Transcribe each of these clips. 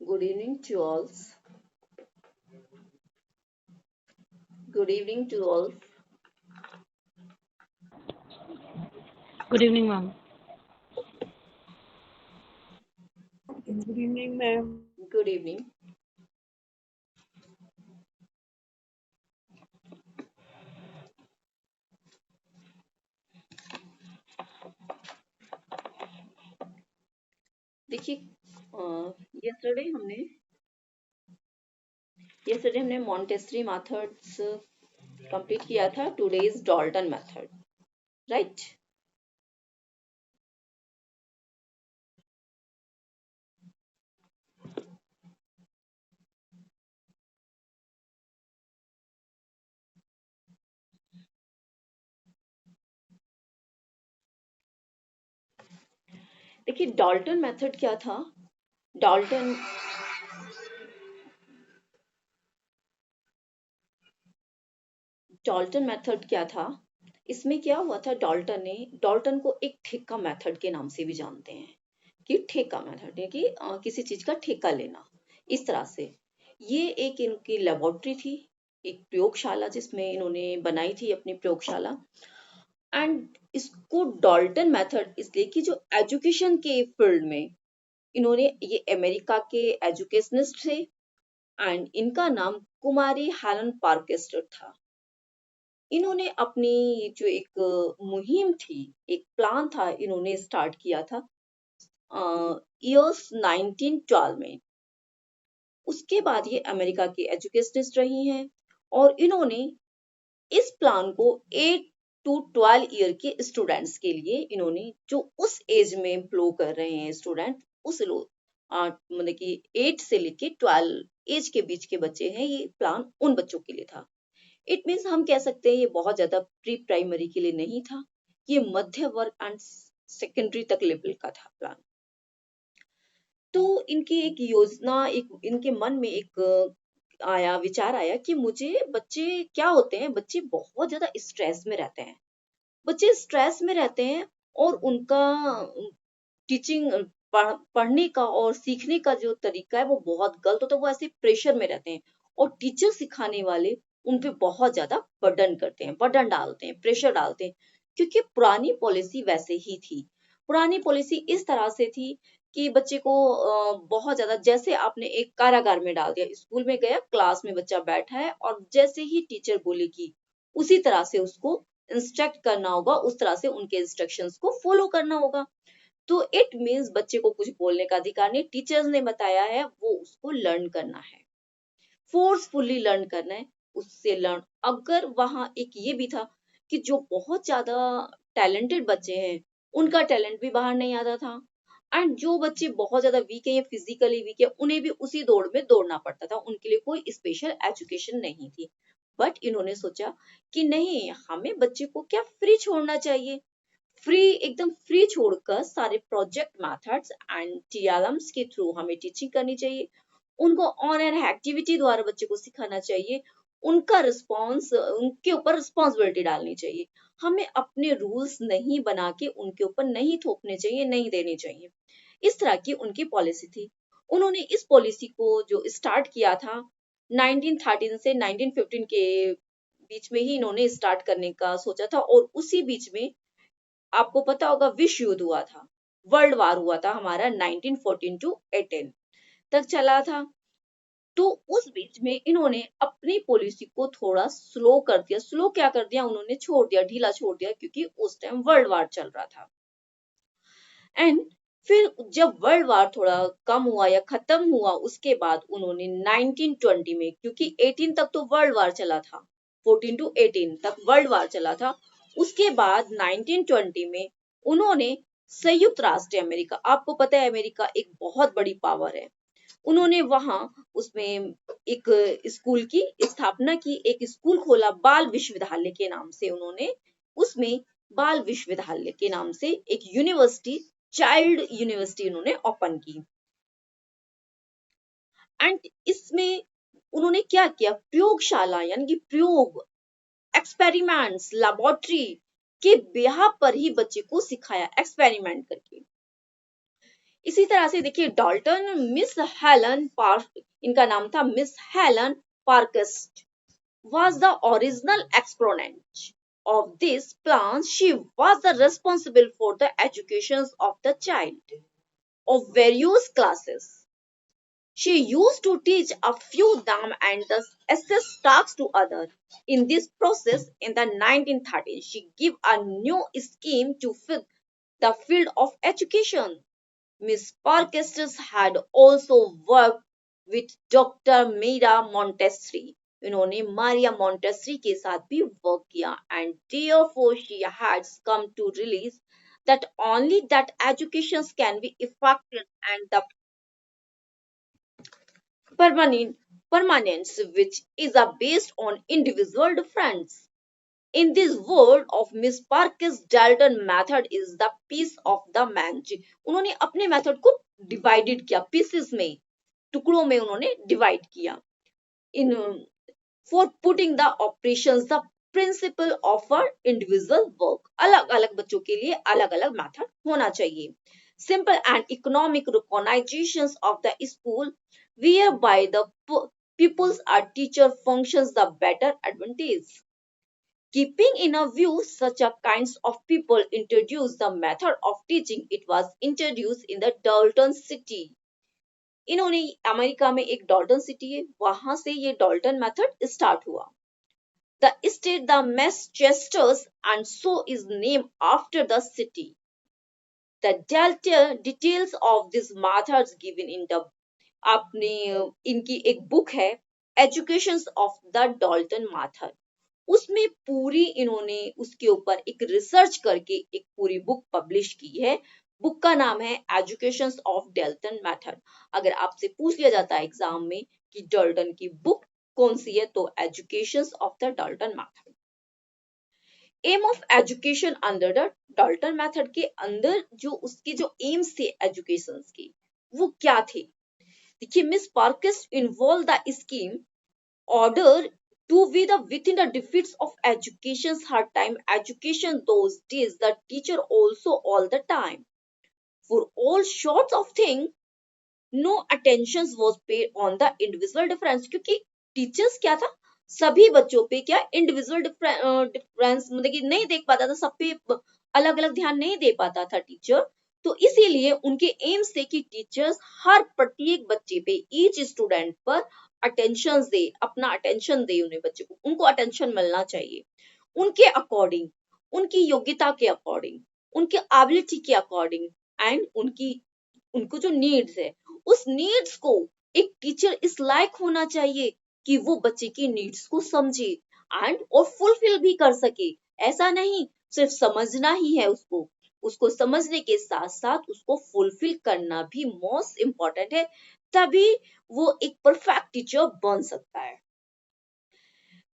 Good evening to all. Good evening to all. Good evening, ma'am. Good evening, ma'am. Good evening. देखिए, yesterday हमने Montessori methods complete किया था. Today is Dalton method, right? देखिए, Dalton method क्या था? Dalton Dalton method क्या था? इसमें क्या हुआ था, डॉल्टन को एक ठेका मेथड के नाम से भी जानते हैं. कि ठेका मेथड है कि किसी चीज का ठेका लेना, इस तरह से. ये एक इनकी लेबोरेटरी थी, एक प्रयोगशाला जिसमें इन्होंने बनाई थी अपनी प्रयोगशाला. एंड इसको डॉल्टन मेथड इसलिए कि जो एजुकेशन के फील्ड में इन्होंने, ये अमेरिका के एजुकेशनिस्ट थे. एंड इनका नाम कुमारी हेलन पार्केस्टर था. इन्होंने अपनी जो एक मुहिम थी, एक प्लान था, इन्होंने स्टार्ट किया था ईयर्स 1912 में. उसके बाद ये अमेरिका की एजुकेशनिस्ट रही हैं और इन्होंने इस प्लान को 8 टू 12 ईयर के स्टूडेंट्स के लिए, इन्होंने जो उस एज में फ्लो कर रहे हैं स्टूडेंट, उस लोग मतलब कि 8 से लेके 12 एज के बीच के बच्चे हैं, ये प्लान उन बच्चों के लिए था. इट मीन्स हम कह सकते हैं ये बहुत ज्यादा प्री प्राइमरी के लिए नहीं था, ये मध्य वर्ग एंड सेकेंडरी तक लेवल का था प्लान. तो इनकी एक योजना, एक इनके मन में एक विचार आया कि मुझे, बच्चे क्या होते हैं, बच्चे बहुत ज्यादा स्ट्रेस में रहते हैं. बच्चे स्ट्रेस में रहते हैं और उनका टीचिंग, पढ़ने का और सीखने का जो तरीका है वो बहुत गलत होता है. वो ऐसे प्रेशर में रहते हैं और टीचर सिखाने वाले उन पे बहुत ज्यादा बर्डन करते हैं, बर्डन डालते हैं, प्रेशर डालते हैं. क्योंकि पुरानी पॉलिसी वैसे ही थी. पुरानी पॉलिसी इस तरह से थी कि बच्चे को बहुत ज्यादा, जैसे आपने एक कारागार में डाल दिया. स्कूल में गया, क्लास में बच्चा बैठा है और जैसे ही टीचर बोलेगी उसी तरह से उसको इंस्ट्रक्ट करना होगा, उस तरह से उनके इंस्ट्रक्शंस को फॉलो करना होगा. तो इट मीन्स बच्चे को कुछ बोलने का अधिकार नहीं. टीचर्स ने बताया है, वो उसको लर्न करना है, फोर्सफुली लर्न करना है, उससे लर्न. अगर वहां एक ये भी था कि जो बहुत ज्यादा टैलेंटेड बच्चे हैं उनका टैलेंट भी बाहर नहीं आता था. एंड जो बच्चे बहुत ज्यादा वीक है या फिजिकली वीक है, उन्हें भी उसी दौड़ में दौड़ना पड़ता था. उनके लिए कोई स्पेशल एजुकेशन नहीं थी. बट इन्होंने सोचा कि नहीं, हमें बच्चे को क्या फ्री छोड़ना चाहिए. फ्री, एकदम फ्री छोड़कर सारे प्रोजेक्ट मेथड्स एंड टीएलएम्स के थ्रू हमें टीचिंग करनी चाहिए. उनको ऑन एंड एक्टिविटी द्वारा बच्चे को सिखाना चाहिए. उनका रिस्पॉन्स, उनके ऊपर रिस्पॉन्सिबिलिटी डालनी चाहिए. हमें अपने रूल्स नहीं बना के उनके ऊपर नहीं थोपने चाहिए, नहीं देने चाहिए. इस तरह की उनकी पॉलिसी थी. उन्होंने इस पॉलिसी को जो स्टार्ट किया था 1913 से 1915 के बीच में ही इन्होंने स्टार्ट करने का सोचा था. और उसी बीच में आपको पता होगा विश्व युद्ध हुआ था, वर्ल्ड वार हुआ था हमारा 1914 टू 18 तक चला था. तो उस बीच में इन्होंने अपनी पॉलिसी को थोड़ा स्लो कर दिया. स्लो क्या कर दिया, उन्होंने छोड़ दिया, ढीला छोड़ दिया, क्योंकि उस टाइम वर्ल्ड वार चल रहा था. एंड फिर जब वर्ल्ड वार थोड़ा कम हुआ या खत्म हुआ, उसके बाद उन्होंने 1920 में, क्योंकि 18 तक तो वर्ल्ड वार चला था, 14 टू 18 तक वर्ल्ड वार चला था. उसके बाद 1920 में उन्होंने संयुक्त राष्ट्र अमेरिका, आपको पता है अमेरिका एक बहुत बड़ी पावर है, उन्होंने वहां उसमें एक स्कूल की स्थापना की, एक स्कूल खोला बाल विश्वविद्यालय के नाम से. उन्होंने उसमें बाल विश्वविद्यालय के नाम से एक यूनिवर्सिटी, चाइल्ड यूनिवर्सिटी उन्होंने ओपन की. एंड इसमें उन्होंने क्या किया, प्रयोगशाला यानी कि प्रयोग, एक्सपेरिमेंट्स, लैबोरेटरी के बिहाफ पर ही बच्चे को सिखाया, एक्सपेरिमेंट करके. इसी तरह से देखिए डाल्टन मिस हेलन पार्क, इनका नाम था Miss Helen Parkhurst, was the original exponent of this plan. She was the responsible for the education of the child of various classes. She used to teach a few them and thus assess tasks to others. In this process, in the 1930s, she gave a new scheme to fit the field of education. Miss Parkestis had also worked with Dr. Mira Montessori. इन्होंने Maria Montessori के साथ भी work किया and therefore she had come to realize that only that education can be effective and the permanence which is based on individual difference. In this world of Miss Parker's Dalton method is the piece of the man. उन्होंने अपने method को divided किया, pieces में, टुकड़ों में उन्होंने divide किया. In for putting the operations, the principle of our individual work. अलग अलग बच्चों के लिए अलग अलग मेथड होना चाहिए. Simple and economic recognitions of the school whereby the pupils are teacher functions the better advantage. Keeping in a view such a kinds of people introduced the method of teaching, it was introduced in the Dalton city. इन्होंने America में एक Dalton city है, वहां से ये Dalton method start हुआ. The state the Massachusetts and so is named after the city. The details of these methods given in the आपने इनकी एक बुक है education of the Dalton method, उसमें पूरी इन्होंने उसके ऊपर एक रिसर्च करके एक पूरी बुक पब्लिश की है. बुक का नाम है एजुकेशन ऑफ डॉल्टन मेथड. अगर आपसे पूछ लिया जाता है एग्जाम में कि डॉल्टन की बुक कौन सी है, तो education of the Dalton method. Aim of education under the Dalton method के अंदर जो उसके जो एम्स थे एजुकेशन के, वो क्या थे? देखिए, miss parks involve the scheme order to be the within the defeats of education's hard time education those days the teacher also all the time for all sorts of thing no attention was paid on the individual difference. क्योंकि teachers क्या था, सभी बच्चों पे क्या individual difference मतलब कि नहीं देख पाता था, सब पे अलग अलग ध्यान नहीं दे पाता था टीचर. तो इसीलिए उनके एम्स थे कि टीचर्स हर प्रत्येक बच्चे पे, ईच स्टूडेंट पर अटेंशन दे, अपना अटेंशन दे उन्हें, बच्चे को उनको अटेंशन मिलना चाहिए उनके अकॉर्डिंग, उनकी योग्यता के अकॉर्डिंग, उनके एबिलिटी के अकॉर्डिंग एंड उनको जो नीड्स है, उस नीड्स को एक टीचर इस लायक होना चाहिए कि वो बच्चे की नीड्स को समझे एंड और फुलफिल भी कर सके. ऐसा नहीं सिर्फ समझना ही है उसको समझने के साथ साथ उसको फुलफिल करना भी मोस्ट इम्पोर्टेंट है, तभी वो एक परफेक्ट टीचर बन सकता है.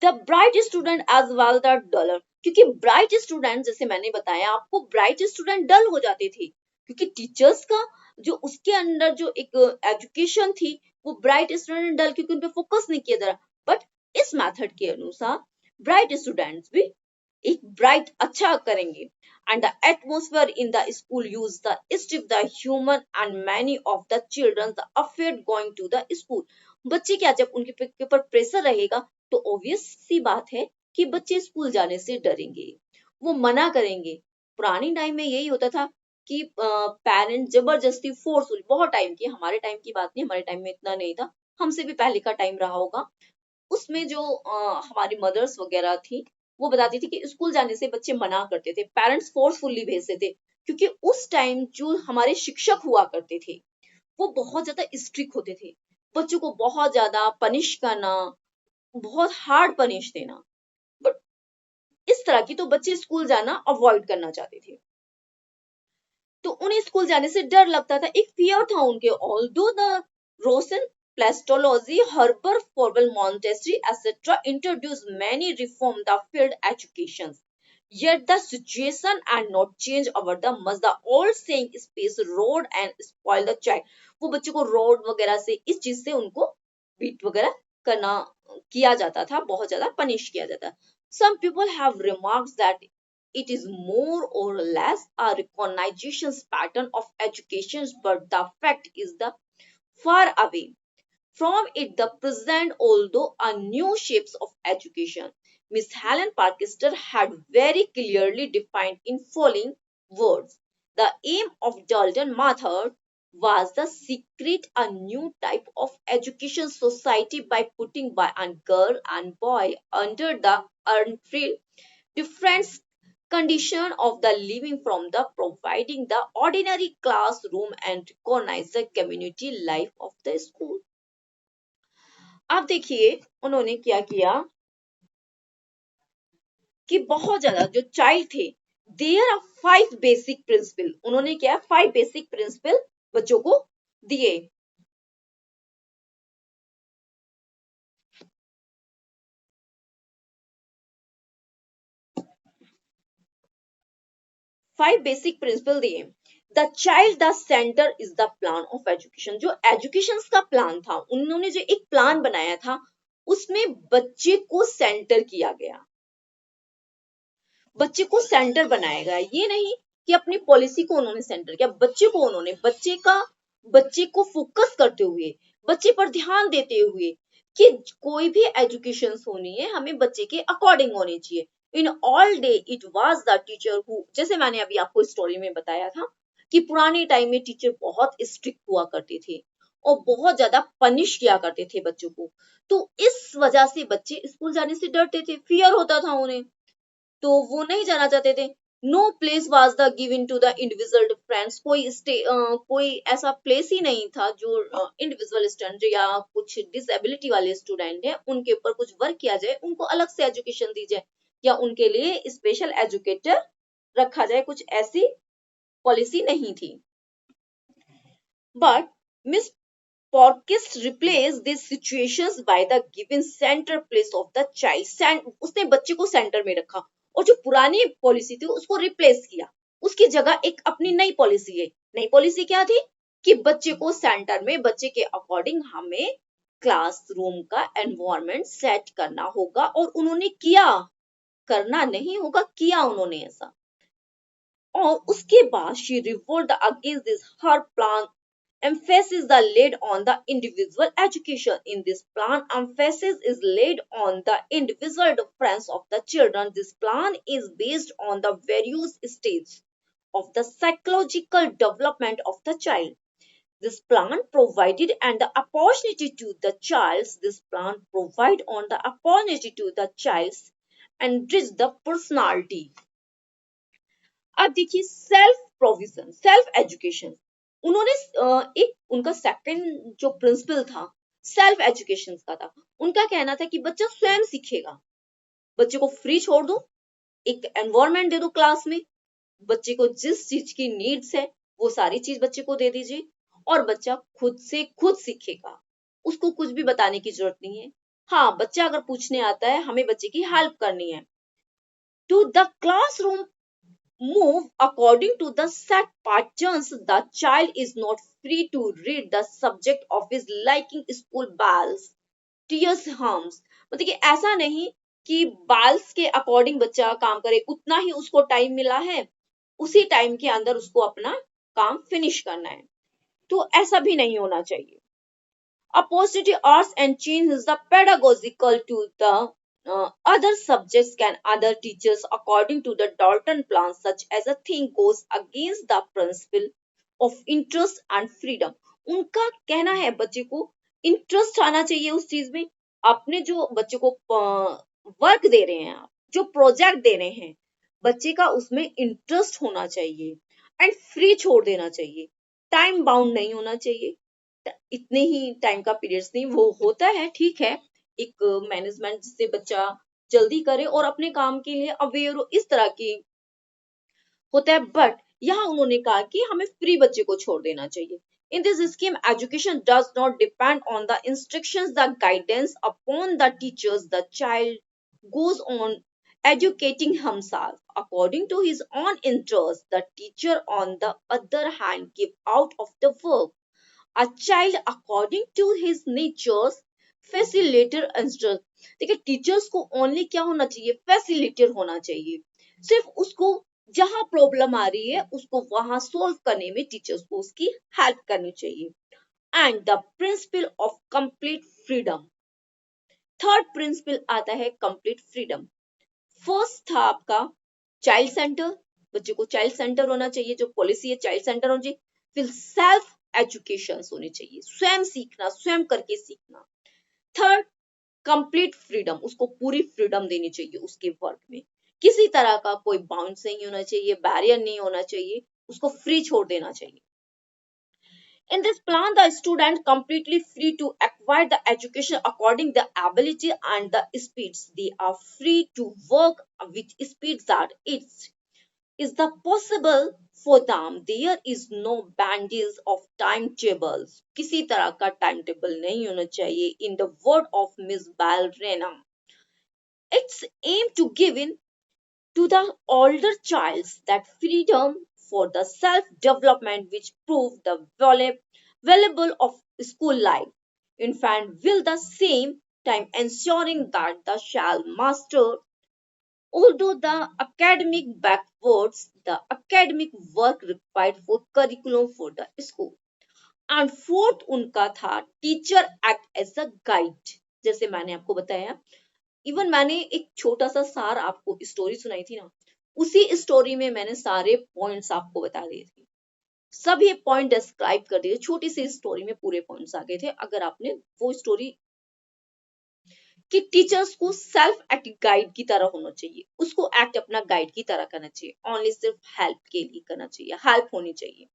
The bright student as well the duller, क्योंकि ब्राइट स्टूडेंट, जैसे मैंने बताया आपको, ब्राइट स्टूडेंट डल हो जाते थे क्योंकि टीचर्स का जो उसके अंदर जो एक एजुकेशन थी वो ब्राइट स्टूडेंट डल, क्योंकि उन पे फोकस नहीं किया जा रहा. बट इस मेथड के अनुसार ब्राइट स्टूडेंट्स भी एक ब्राइट अच्छा करेंगे. And the atmosphere in the school used the stiff the human and many of the children the afraid going to the school. बच्चे क्या, जब उनके ऊपर प्रेशर रहेगा तो ऑब्वियस सी बात है कि बच्चे स्कूल जाने से डरेंगे, वो मना करेंगे. पुरानी टाइम में यही होता था कि पेरेंट जबरदस्ती फोर्सफुल, बहुत टाइम की, हमारे टाइम की बात नहीं, हमारे टाइम में इतना नहीं था, हमसे भी पहले का टाइम रहा होगा, उसमें जो हमारी मदर्स वगैरह थी वो बताती थी कि स्कूल जाने से बच्चे मना करते थे, पेरेंट्स फोर्सफुली भेजते थे, क्योंकि उस टाइम जो हमारे शिक्षक हुआ करते थे वो बहुत ज्यादा स्ट्रिक्ट होते थे, बच्चों को बहुत ज्यादा पनिश करना, बहुत हार्ड पनिश देना. बट इस तरह की तो बच्चे स्कूल जाना अवॉइड करना चाहते थे, तो उन्हें स्कूल जाने से डर लगता था, एक फियर था उनके. ऑल्दो द रोसन Plastology, Herbert Forwell, Montessori, etc. introduced many reform the field education. Yet the situation and not change over the much. The old saying space road and spoil the child. वो बच्चे को road वगैरह से, इस चीज से उनको बीट वगैरह करना किया जाता था, बहुत ज्यादा पनिश किया जाता. Some people have remarked that It is more or less a recognition pattern of education, but the fact is the far away from it the present, although a new shapes of education. Miss Helen Parkester had very clearly defined in following words. The aim of Dalton method was the secret a new type of education society by putting boy and girl and boy under the unfree different condition of the living from the providing the ordinary classroom and recognize the community life of the school. अब देखिए उन्होंने क्या किया कि बहुत ज्यादा जो child थे देयर आर 5 बेसिक प्रिंसिपल, उन्होंने क्या 5 बेसिक प्रिंसिपल बच्चों को दिए। 5 बेसिक प्रिंसिपल दिए। The child the centre is the plan of education, जो एजुकेशन का प्लान था उन्होंने जो एक प्लान बनाया था उसमें बच्चे को सेंटर किया गया, बच्चे को सेंटर बनाया गया। ये नहीं कि अपनी पॉलिसी को उन्होंने सेंटर किया, बच्चे को उन्होंने बच्चे को फोकस करते हुए बच्चे पर ध्यान देते हुए कि कोई भी एजुकेशन होनी है हमें बच्चे के अकॉर्डिंग होनी चाहिए। In all day it was the teacher who, जैसे मैंने अभी आपको स्टोरी में बताया था कि पुराने टाइम में टीचर बहुत स्ट्रिक्ट हुआ करते थे और बहुत ज्यादा पनिश किया करते थे बच्चों को, तो इस वजह से बच्चे स्कूल जाने से डरते थे, फियर होता था उन्हें, तो वो नहीं जाना चाहते थे। No place was the given to the individual difference, कोई ऐसा प्लेस ही नहीं था जो इंडिविजुअल स्टूडेंट या कुछ डिसेबिलिटी वाले स्टूडेंट है उनके ऊपर कुछ वर्क किया जाए, उनको अलग से एजुकेशन दी जाए या उनके लिए स्पेशल एजुकेटर रखा जाए, कुछ ऐसी पॉलिसी नहीं थी। But miss Porkist replaced these situations by the given center place of the child. उसने बच्चे को सेंटर में रखा और जो पुरानी पॉलिसी थी उसको रिप्लेस किया, उसकी जगह एक अपनी नई पॉलिसी है। नई पॉलिसी क्या थी कि बच्चे को सेंटर में, बच्चे के अकॉर्डिंग हमें क्लासरूम का एनवायरनमेंट सेट करना होगा, और उन्होंने किया, करना नहीं होगा, किया उन्होंने ऐसा। और उसके बाद she revolted against this her plan. Emphasis is laid on the individual education. In this plan, emphasis is laid on the individual difference of the children. This plan is based on the various stages of the psychological development of the child. This plan provided and the opportunity to the child. This plan provide on the opportunity to the child enrich the personality. अब देखिए self provision, self education, उन्होंने एक उनका second जो principal था self education का था। उनका कहना था कि बच्चा स्वयं सीखेगा, बच्चे को फ्री छोड़ दो, एक एनवायरनमेंट दे दो क्लास में, बच्चे को जिस चीज की नीड्स है वो सारी चीज बच्चे को दे दीजिए और बच्चा खुद से खुद सीखेगा, उसको कुछ भी बताने की जरूरत नहीं है। हाँ, बच्चा अगर पूछने आता है हमें बच्चे की हेल्प करनी है। To the classroom move according to the set patterns. The child is not free to read the subject of his liking school bells, tears, hums. मतलब कि ऐसा नहीं कि बाल्स के अकॉर्डिंग बच्चा काम करे, उतना ही उसको टाइम मिला है, उसी टाइम के अंदर उसको अपना काम फिनिश करना है, तो ऐसा भी नहीं होना चाहिए। Opposite arts and change is the pedagogical to the other subjects can other teachers according to the Dalton plan, such as a thing goes against the principle of interest and freedom. उनका कहना है बच्चे को interest आना चाहिए उस चीज में, आपने जो बच्चे को वर्क दे रहे हैं, आप जो प्रोजेक्ट दे रहे हैं, बच्चे का उसमें इंटरेस्ट होना चाहिए एंड फ्री छोड़ देना चाहिए, टाइम बाउंड नहीं होना चाहिए, इतने ही टाइम का पीरियड्स नहीं, वो होता है ठीक है एक मैनेजमेंट जिससे बच्चा जल्दी करे और अपने काम के लिए अवेयर हो, इस तरह की होता है। बट यहाँ उन्होंने कहा कि हमें फ्री बच्चे को छोड़ देना चाहिए। In this scheme, education does not depend on the instructions, the guidance upon the teachers. The child goes on educating himself according to his own interest. The teacher, on the other hand, give out of the work. A child according to his natures facilitator instruct। देखिए teachers को only क्या होना चाहिए, facilitator होना चाहिए। सिर्फ उसको जहां प्रॉब्लम आ रही है उसको वहां सोल्व करने में टीचर्स को उसकी हेल्प करनी चाहिए। And the principle of complete freedom, third principal आता है कंप्लीट फ्रीडम। फर्स्ट था आपका चाइल्ड सेंटर, बच्चे को चाइल्ड सेंटर होना चाहिए, जो पॉलिसी है चाइल्ड सेंटर होना चाहिए। फिर सेल्फ एजुकेशन होनी चाहिए, स्वयं सीखना, स्वयं करके सीखना। थर्ड कंप्लीट फ्रीडम, उसको पूरी फ्रीडम देनी चाहिए उसके वर्क में, किसी तरह का कोई बाउंस नहीं होना चाहिए, बैरियर नहीं होना चाहिए, उसको फ्री छोड़ देना चाहिए। In this plan, the student completely free to acquire the education according the ability and the speeds. They are free to work with speeds that is the possible for them. There is no bandage of timetables. किसी तरह का timetable नहीं होना चाहिए. In the word of Miss Balrena, it's aimed to give in to the older childs that freedom for the self-development which prove the valuable of school life. Infant will the same time ensuring that the shall master, although the academic backwards, the academic work required for curriculum for the school. And fourth उनका था teacher act as a guide, जैसे मैंने आपको बताया। Even मैंने एक छोटा सा सार आपको स्टोरी सुनाई थी ना, उसी स्टोरी में मैंने सारे पॉइंट्स आपको बता दिए थे, सभी पॉइंट डिस्क्राइब कर दिए, छोटी सी स्टोरी में पूरे पॉइंट्स आ गए थे। अगर आपने वो स्टोरी कि टीचर्स को सेल्फ एक्ट गाइड की तरह होना चाहिए, उसको एक्ट अपना गाइड की तरह करना चाहिए, ओनली सिर्फ हेल्प के लिए करना चाहिए, हेल्प होनी चाहिए।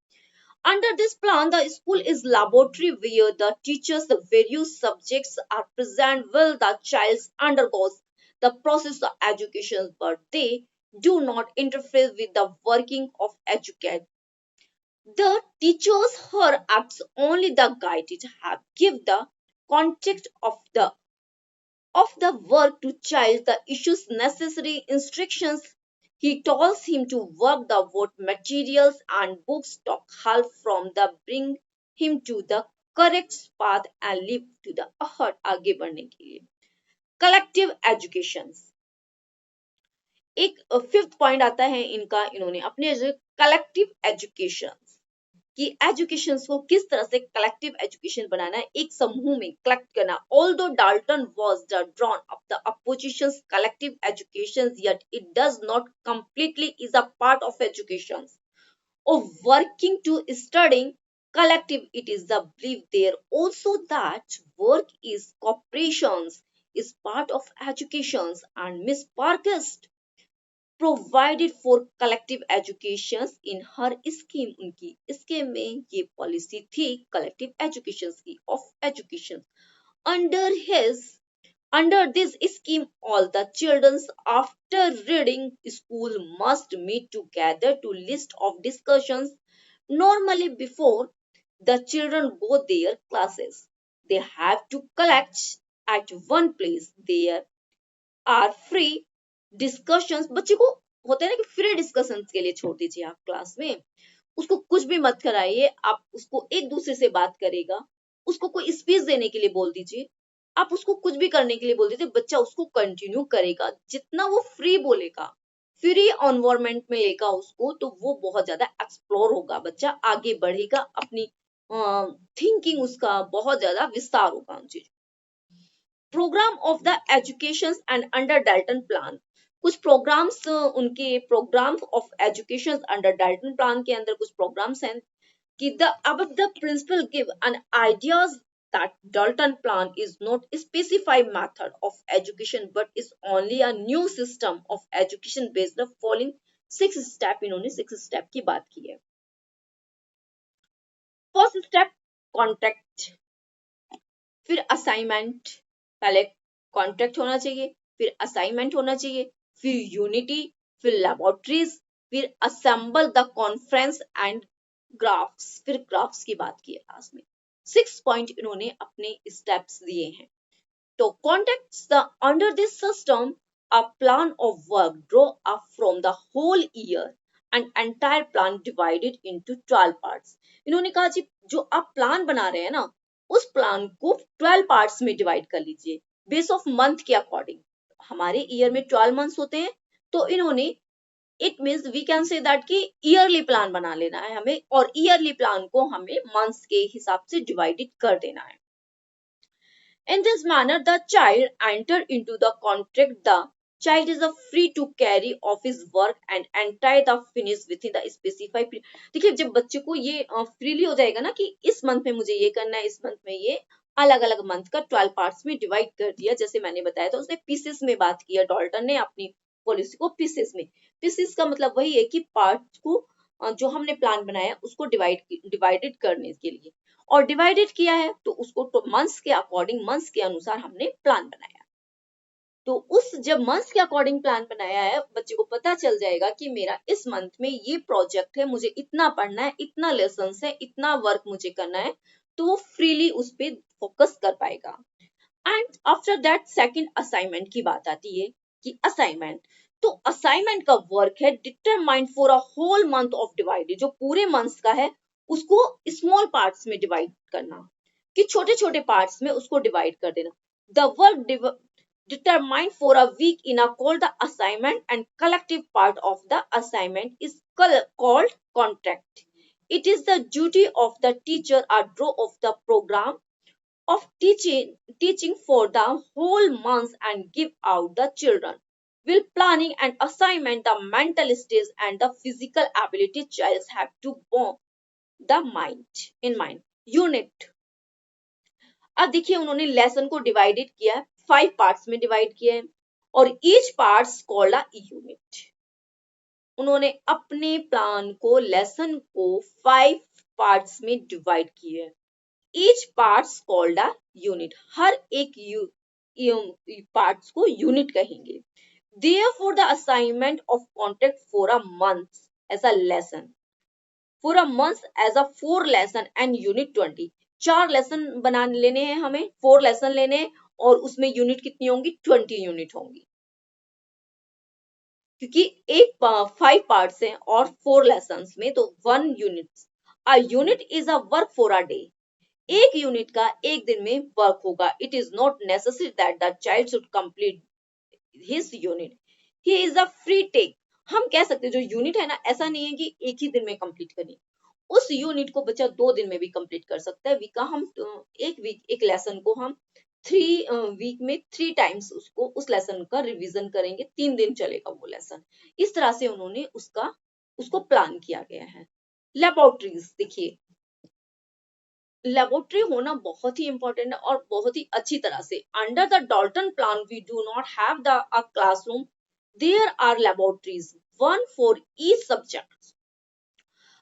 Under this plan, the school is laboratory where the teachers the various subjects are present while the child undergoes the process of education, but they do not interfere with the working of educate. The teachers her acts only the guide it have give the context of the work to child the issues necessary instructions. He tells him to work the what materials and books to help from the bring him to the correct path and live to the आगे बढ़ने के लिए। Collective education, एक fifth point आता है इनका, इन्होंने अपने कलेक्टिव एजुकेशन कि एजुकेशन को किस तरह से कलेक्टिव एजुकेशन बनाना है, एक समूह में कलेक्ट करना। Although Dalton was the drawn of the opposition's collective education, yet it does not completely is a part of education. Of working to studying collective, it is the belief there also that work is cooperations is part of education, and Miss Parkhurst provided for collective education in her scheme. उनकी scheme में ये policy थी collective education की, of education. Under his under this scheme all the childrens after reading school must meet together to list of discussions normally before the children go their classes. They have to collect at one place. There are free discussions. बच्चे को होता है ना कि free discussions के लिए छोड़ दीजिए आप क्लास में, उसको कुछ भी मत कराइए, आप उसको एक दूसरे से बात करेगा, उसको कोई स्पीच देने के लिए बोल दीजिए, आप उसको कुछ भी करने के लिए बोल दीजिए, बच्चा उसको कंटिन्यू करेगा। जितना वो फ्री बोलेगा, फ्री एनवायरनमेंट में लेगा उसको, तो वो बहुत ज्यादा एक्सप्लोर होगा, बच्चा आगे बढ़ेगा, अपनी थिंकिंग उसका बहुत ज्यादा विस्तार होगा उन चीजों। Program of the education and under Dalton plan, कुछ प्रोग्राम्स उनके program of education under Dalton plan के अंदर कुछ प्रोग्राम्स हैं कि द अब the principal give an ideas that Dalton plan is not a specified method of education but is only a new system of education based the following 6 step। इन्होंने 6 step की बात की है। फर्स्ट स्टेप कॉन्ट्रैक्ट, फिर assignment, पहले contract होना चाहिए, फिर असाइनमेंट होना चाहिए, फिर यूनिटी, फिर लैबोरेटरीज, फिर assemble the conference and graphs, फिर ग्राफ्स की बात की है लास्ट में। 6 पॉइंट इन्होंने अपने स्टेप्स दिए हैं। तो contacts the under this system a plan of work draw up from the whole year and entire plan divided into 12 parts. इन्होंने कहा जी जो आप प्लान बना रहे हैं ना, उस प्लान को 12 पार्ट्स में डिवाइड कर लीजिए बेस ऑफ मंथ के अकॉर्डिंग। हमारे ईयर में 12 मंथ्स होते हैं, तो इन्होंने it means we can say that कि ईयरली प्लान बना लेना है हमें, और ईयरली प्लान को हमें मंथ्स के हिसाब से डिवाइडेड कर देना है. In this manner, the child enter into the contract. The child is free to carry off his work and entire the finish within the specified period. देखिए जब बच्चे को ये फ्रीली हो जाएगा ना कि इस मंथ में मुझे ये करना है, इस मंथ में ये, अलग अलग मंथ का 12 पार्ट्स में डिवाइड कर दिया, जैसे मैंने बताया था. उसने पीसेस में बात किया, डॉल्टन ने अपनी पॉलिसी को पीसेस में. पीसेस का मतलब वही है कि पार्ट्स को जो हमने प्लान बनाया उसको डिवाइडेड करने के लिए, और डिवाइडेड किया है तो उसको तो मंथ्स के अकॉर्डिंग, मंथ्स के अनुसार हमने प्लान बनाया. तो उस जब मंथ्स के अकॉर्डिंग प्लान बनाया है, बच्चे को पता चल जाएगा कि मेरा इस मंथ में ये प्रोजेक्ट है, मुझे इतना पढ़ना है, इतना लेसन है, इतना वर्क मुझे करना है, तो वो फ्रीली उस पर फोकस कर पाएगा. And after that second assignment की बात आती है कि असाइनमेंट, तो असाइनमेंट का वर्क है determined for a whole month of divided, जो पूरे मंथ का है उसको स्मॉल पार्ट्स में डिवाइड करना, कि छोटे छोटे पार्ट्स में उसको डिवाइड कर देना. The work determined for a week in a called the assignment, and collective part of the assignment is called contract. It is the duty of the teacher or draw of the program of teaching for the whole month and give out the children will planning and assignment the mental stage and the physical ability childs have to born the mind in mind unit. अब देखिए उन्होंने lesson को divided किया है, 5 parts में divide किया है, और each parts called a unit. उन्होंने अपने प्लान को, लेसन को 5 पार्ट्स में डिवाइड किया है. Each parts called a unit, हर एक पार्ट्स को यूनिट कहेंगे. Therefore the assignment of contract for a month as a lesson, for a month as a 4 lesson and unit 20, 4 lesson बना लेने हैं हमें, 4 लेसन लेने हैं, और उसमें यूनिट कितनी होंगी, 20 यूनिट होंगी, क्योंकि 5 पार्ट्स हैं और 4 लेसन में तो 1 unit. A unit is a work for a day, एक यूनिट का एक दिन में वर्क होगा. It is not necessary that the child should complete his unit, he is a free take. हम कह सकते हैं जो यूनिट है ना, ऐसा नहीं है कि एक ही दिन में कंप्लीट करें, उस यूनिट को बच्चा 2 दिन में भी कंप्लीट कर सकता है. वीक का हम एक लेसन को हम 3 वीक में 3 टाइम्स उसको उस लेसन का रिवीजन करेंगे, 3 दिन चलेगा वो लेसन. इस तरह से उन्होंने उसको प्लान किया गया है. लेबोरेटरीज देखिए, लेबोरेटरी होना बहुत ही इंपॉर्टेंट है और बहुत ही अच्छी तरह से. Under the Dalton plan we do not have the a classroom, there are laboratories, one for each subject.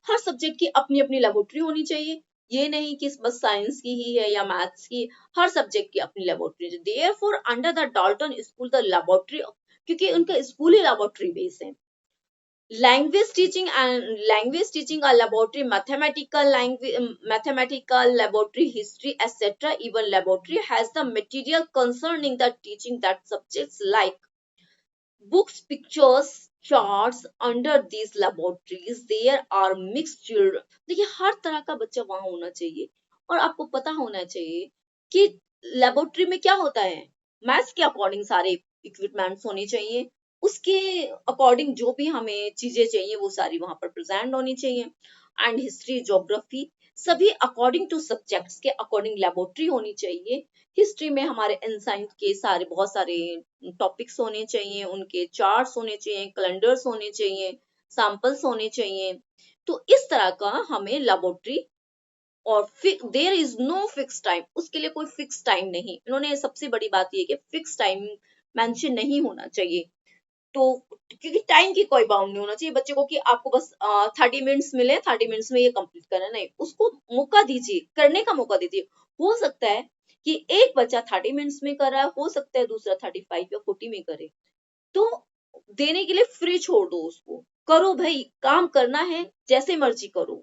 हर सब्जेक्ट की अपनी अपनी लेबोरेटरी होनी चाहिए, ये नहीं कि बस साइंस की ही है या मैथ्स की, हर सब्जेक्ट की अपनी laboratory. Therefore under the Dalton school the laboratory, क्योंकि उनका स्कूल ही लेबोरेटरी बेस है. Language teaching a laboratory, mathematical laboratory, history, etc. Even laboratory has the material concerning the teaching that subjects like books, pictures, charts. Under these laboratories there are mixed children. देखिए हर तरह का बच्चा वहां होना चाहिए, और आपको पता होना चाहिए कि लेबोरेटरी में क्या होता है. मैथ्स के अकॉर्डिंग सारे इक्विपमेंट्स होने चाहिए, उसके अकॉर्डिंग जो भी हमें चीजें चाहिए वो सारी वहां पर प्रेजेंट होनी चाहिए. एंड हिस्ट्री, ज्योग्राफी, सभी अकॉर्डिंग टू सब्जेक्ट्स के अकॉर्डिंग लेबोरेटरी होनी चाहिए. हिस्ट्री में हमारे एंसाइंट के बहुत सारे टॉपिक्स होने चाहिए, उनके चार्ट्स होने चाहिए, कैलेंडर्स होने चाहिए, सैंपल्स होने चाहिए. तो इस तरह का हमें लेबोरेटरी, और there is no fix time, उसके लिए कोई फिक्स टाइम नहीं. इन्होंने सबसे बड़ी बात ये कि फिक्स टाइम मेंशन नहीं होना चाहिए. तो क्योंकि टाइम की कोई बाउंड नहीं होना चाहिए बच्चे को कि आपको बस 30 मिनट्स मिले, 30 मिनट्स में ये कंप्लीट करना, नहीं, उसको मौका दीजिए, करने का मौका दीजिए. हो सकता है कि एक बच्चा 30 मिनट्स में कर रहा है, हो सकता है दूसरा 35 या 40 में करे, तो देने के लिए फ्री छोड़ दो उसको. करो भाई, काम करना है जैसे मर्जी करो,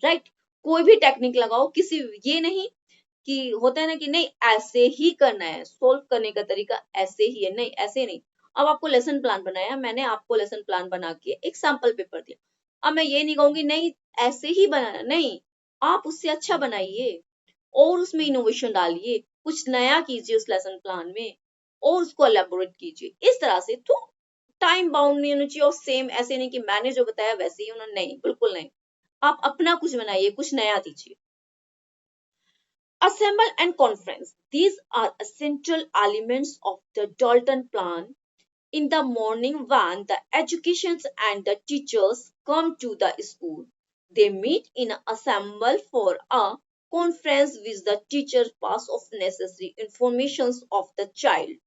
राइट. कोई भी टेक्निक लगाओ, किसी ये नहीं कि होता है ना कि नहीं ऐसे ही करना है, सोल्व करने का तरीका ऐसे ही है, नहीं ऐसे नहीं. अब आपको लेसन प्लान बनाया, मैंने आपको लेसन प्लान बना के एक सैंपल पेपर दिया, अब मैं ये नहीं कहूंगी नहीं ऐसे ही बनाना, नहीं, आप उससे अच्छा बनाइए और उसमें इनोवेशन डालिए, कुछ नया कीजिए उस लेसन प्लान में और उसको एलेबोरेट कीजिए. इस तरह से तो टाइम बाउंड नहीं होना चाहिए और सेम ऐसे नहीं कि मैंने जो बताया वैसे ही होना, नहीं, बिल्कुल नहीं। आप अपना कुछ बनाइए, कुछ नया दीजिए। Assemble and conference. These are essential elements of the Dalton plan. In the morning, when the educations and the teachers come to the school, they meet in assemble for a conference which the teacher pass of necessary informations of the children.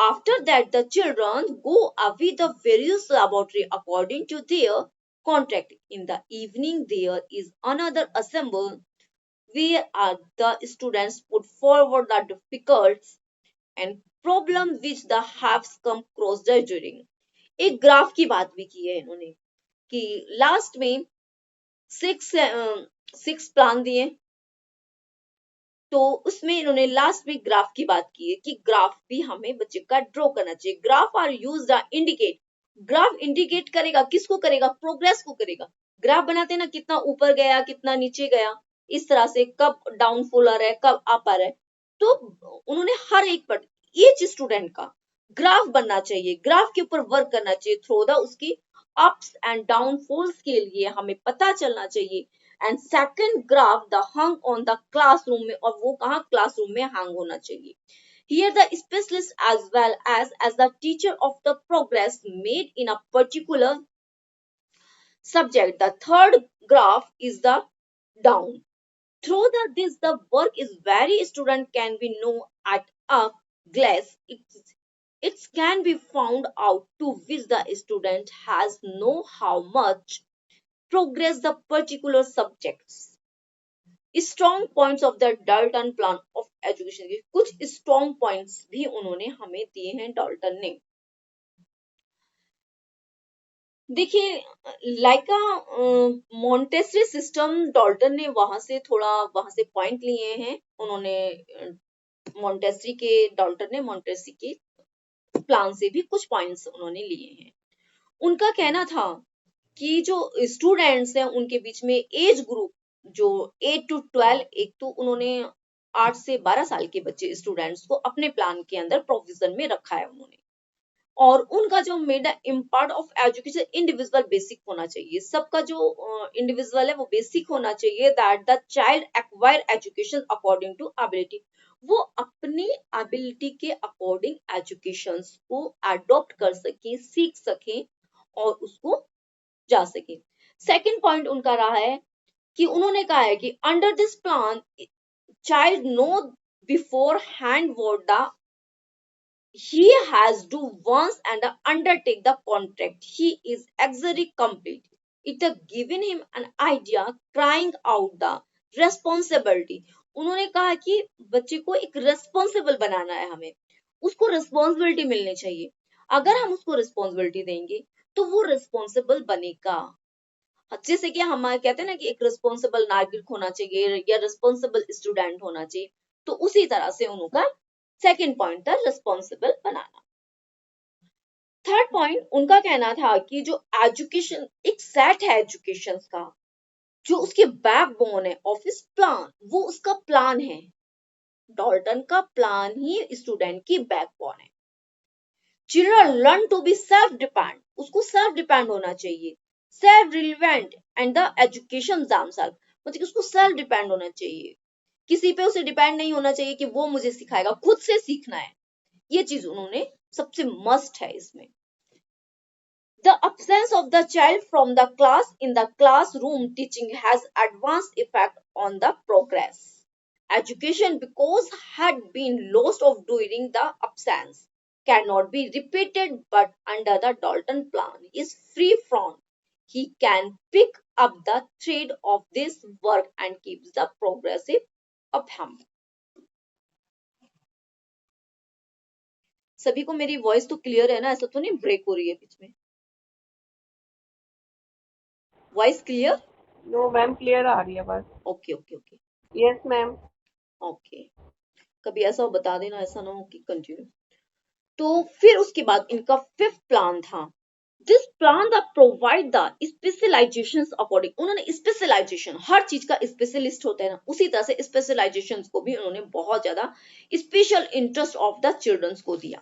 After that, the children go away the various laboratory according to their contract. In the evening, there is another assemble where the students put forward the difficult and problem which the have come across the during। एक graph की बात भी की है इन्होंने कि last में six plan दिए, तो उसमें इन्होंने लास्ट में ग्राफ की बात की है कि ग्राफ भी हमें बच्चे का ड्रॉ करना चाहिए। Graph are use the indicate, graph indicate करेगा, किसको करेगा? प्रोग्रेस को करेगा। ग्राफ बनाते ना, कितना ऊपर गया, कितना नीचे गया, इस तरह से कब डाउनफॉल आ रहा है, कब अप आ रहा है। तो उन्होंने हर एक पर ईच स्टूडेंट का ग्राफ बनना चाहिए, ग्राफ के ऊपर वर्क करना चाहिए थ्रू द उसकी अप्स एंड डाउनफॉल्स के लिए हमें पता चलना चाहिए। And second graph the hung on the classroom में, और वो कहाँ? क्लासरूम में हंग होना चाहिए। Here the specialist as well as the teacher of the progress made in a particular subject. The third graph is the down. Through this the work is very student can be known at a glance. It can be found out to which the student has know how much progress the particular subjects। Strong points of the Dalton plan of education के कुछ strong points भी उन्होंने हमें दिए हैं Dalton ने। देखिए, लाइका Montessori system Dalton ने वहां से पॉइंट लिए हैं। उन्होंने मॉन्टेसरी के डाल्टन ने मॉन्टेसरी के प्लान से भी कुछ पॉइंट्स उन्होंने लिए हैं। उनका कहना था कि जो स्टूडेंट्स हैं उनके बीच में एज ग्रुप जो 8 to 12, एक तो उन्होंने 8 से 12 साल के बच्चे स्टूडेंट्स को अपने प्लान के अंदर प्रोविजन में रखा है उन्होंने। और उनका जो made impart of education individual basic होना चाहिए, सबका जो इंडिविजुअल है वो बेसिक होना चाहिए। That the child acquire education according to ability, वो अपनी एबिलिटी के अकॉर्डिंग एजुकेशन को अडॉप्ट कर सके, सीख सके और उसको जा सके। सेकंड पॉइंट उनका रहा है कि उन्होंने कहा है कि under this plan child know beforehand what the he has to once and undertake the contract he is exactly complete। It has given him an idea crying out the responsibility। उन्होंने कहा कि बच्चे को एक responsible बनाना है, हमें उसको responsibility मिलनी चाहिए। अगर हम उसको रिस्पॉन्सिबिलिटी देंगे तो वो रिस्पॉन्सिबल बनेगा। जैसे कि हम कहते हैं ना कि एक रिस्पॉन्सिबल नागरिक होना चाहिए या रिस्पॉन्सिबल स्टूडेंट होना चाहिए, तो उसी तरह से उनका सेकंड पॉइंट था रिस्पॉन्सिबल बनाना। थर्ड पॉइंट उनका कहना था कि जो एजुकेशन एक सेट है एजुकेशन का, जो उसके बैकबोन है ऑफिस प्लान, वो उसका प्लान है। डाल्टन का प्लान ही स्टूडेंट की बैकबोन है। Children learn to be self depend, उसको सेल्फ डिपेंड होना चाहिए। Self relevant and the education themselves, मतलब उसको सेल्फ डिपेंड होना चाहिए, किसी पे उसे डिपेंड नहीं होना चाहिए कि वो मुझे सिखाएगा, खुद से सीखना है। ये चीज उन्होंने सबसे मस्ट है इसमें। The absence of the child from the class in the classroom teaching has advanced effect on the progress। Education because had been lost of during the absence cannot be repeated, but under the Dalton plan is free from, he can pick up the thread of this work and keeps the progressive up hum। सभी को मेरी voice तो clear है ना? ऐसा तो नहीं break हो रही है बीच में? Voice clear? No ma'am, clear आ रही है बस। Okay okay okay yes ma'am. Okay, कभी ऐसा हो बता देना, ऐसा ना हो कि कंटिन्यू। तो फिर उसके बाद इनका फिफ्थ प्लान था this plan the provide the specialization according, उन्होंने स्पेशलाइजेशन, हर चीज का स्पेशलिस्ट होता है ना, उसी तरह से स्पेशलाइजेशन को भी उन्होंने बहुत ज्यादा special interest of the childrens को दिया।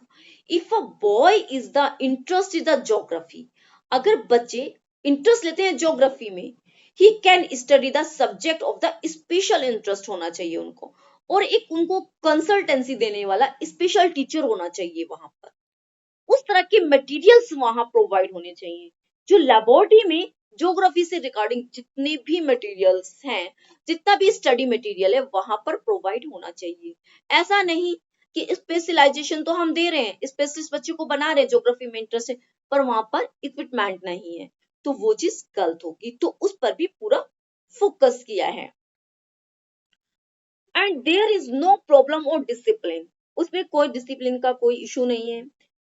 If a boy is the interest is the geography, अगर बच्चे इंटरेस्ट लेते हैं ज्योग्राफी में, he can study the subject of the special interest होना चाहिए उनको, और एक उनको कंसल्टेंसी देने वाला स्पेशल टीचर होना चाहिए वहां पर, उस तरह के मटेरियल्स वहां प्रोवाइड होने चाहिए। जो लेबोरेटरी में ज्योग्राफी से रिगार्डिंग जितने भी मटेरियल्स हैं, जितना भी स्टडी मटेरियल है वहां पर प्रोवाइड होना चाहिए। ऐसा नहीं कि स्पेशलाइजेशन तो हम दे रहे हैं, स्पेशलिस्ट बच्चों को बना रहे हैं, ज्योग्राफी में इंटरेस्ट है, पर वहां पर इक्विपमेंट नहीं है, तो वो चीज गलत होगी। तो उस पर भी पूरा फोकस किया है। And there is no problem और डिसिप्लिन, उसमें कोई डिसिप्लिन का कोई इशू नहीं है।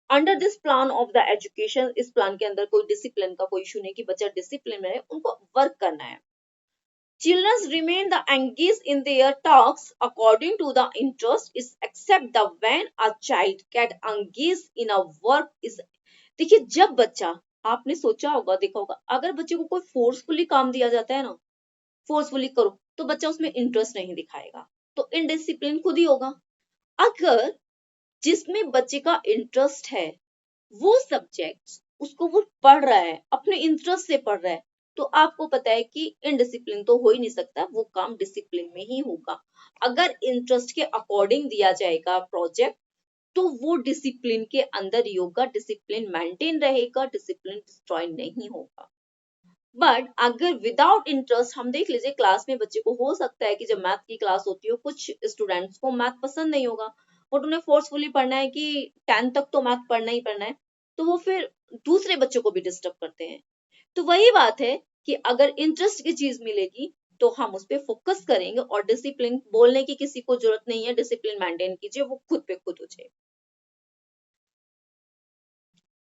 Under this plan of the education, इस प्लान के अंदर कोई डिसिप्लिन का कोई इशू नहीं कि बच्चा डिसिप्लिन में है, उनको वर्क करना है। Children remain the engaged in their tasks according to the interest is except the when a child get engaged in a work is, देखिए जब बच्चा, आपने सोचा होगा देखा होगा, अगर बच्चे को कोई फोर्सफुली काम दिया जाता है ना, फोर्सफुली करो, तो बच्चा उसमें इंटरेस्ट नहीं दिखाएगा, तो इनडिसिप्लिन खुद ही होगा। अगर जिसमें बच्चे का इंटरेस्ट है, वो सब्जेक्ट उसको वो पढ़ रहा है, अपने इंटरेस्ट से पढ़ रहा है, तो आपको पता है कि इनडिसिप्लिन तो हो ही नहीं सकता, वो काम डिसिप्लिन में ही होगा। अगर इंटरेस्ट के अकॉर्डिंग दिया जाएगा प्रोजेक्ट, तो वो डिसिप्लिन के अंदर ही होगा, डिसिप्लिन मेंटेन रहेगा, डिसिप्लिन डिस्ट्रॉय नहीं होगा। बट अगर विदाउट इंटरेस्ट, हम देख लीजिए क्लास में बच्चे को हो सकता है कि जब मैथ की क्लास होती है, कुछ स्टूडेंट्स को मैथ पसंद नहीं होगा, और उन्हें फोर्सफुली पढ़ना है कि 10 तक तो मैथ पढ़ना ही पढ़ना है, तो वो फिर दूसरे बच्चों को भी डिस्टर्ब करते हैं। तो वही बात है कि अगर इंटरेस्ट की चीज मिलेगी तो हम उस पर फोकस करेंगे, और डिसिप्लिन बोलने की किसी को जरूरत नहीं है, डिसिप्लिन मेंटेन कीजिए, वो खुद पे खुद हो जाए।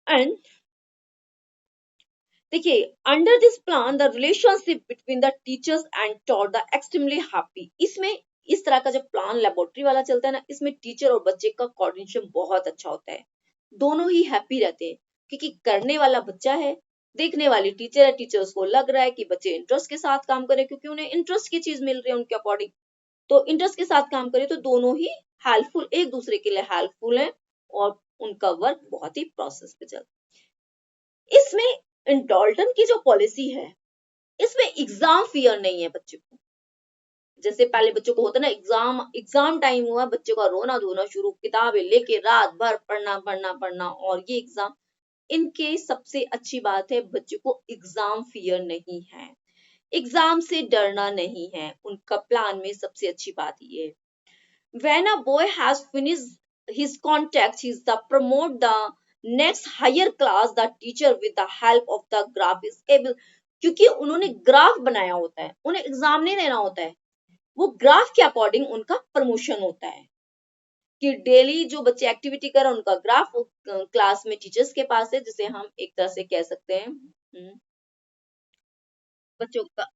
एंड देखिए, under this plan the relationship between the teachers and taught the extremely happy, इसमें इस तरह का जब प्लान लेबोरेटरी वाला चलता है ना, इसमें टीचर और बच्चे का कोऑर्डिनेशन बहुत अच्छा होता है, दोनों ही हैप्पी रहते हैं, क्योंकि करने वाला बच्चा है, देखने वाली टीचर है, टीचर्स को लग रहा है कि बच्चे इंटरेस्ट के साथ काम करें, क्योंकि उन्हें इंटरेस्ट की चीज मिल रही है उनके अकॉर्डिंग, तो इंटरेस्ट के साथ काम करें, तो दोनों ही हेल्पफुल, एक दूसरे के लिए हेल्पफुल है, और उनका वर्क बहुत ही प्रोसेस पे चलता है। इसमें डॉल्टन की जो पॉलिसी है, इसमें एग्जाम फियर नहीं है बच्चे को। जैसे पहले बच्चों को होता है ना, एग्जाम टाइम हुआ, बच्चों का रोना धोना शुरू, किताबें लेके रात भर पढ़ना पढ़ना पढ़ना, और ये एग्जाम, इनके सबसे अच्छी बात है बच्चों को एग्जाम फियर नहीं है, एग्जाम से डरना नहीं है, उनका प्लान में सबसे अच्छी बात ये है। When a boy has finished his contact, he is the promote the next higher class, the teacher with the help of the graph is able, क्योंकि उन्होंने ग्राफ बनाया होता है, उन्हें एग्जाम नहीं देना होता है, वो ग्राफ के अकॉर्डिंग उनका प्रमोशन होता है, कि डेली जो बच्चे एक्टिविटी कर रहे हैं उनका ग्राफ क्लास में टीचर्स के पास है, जिसे हम एक तरह से कह सकते हैं बच्चों का।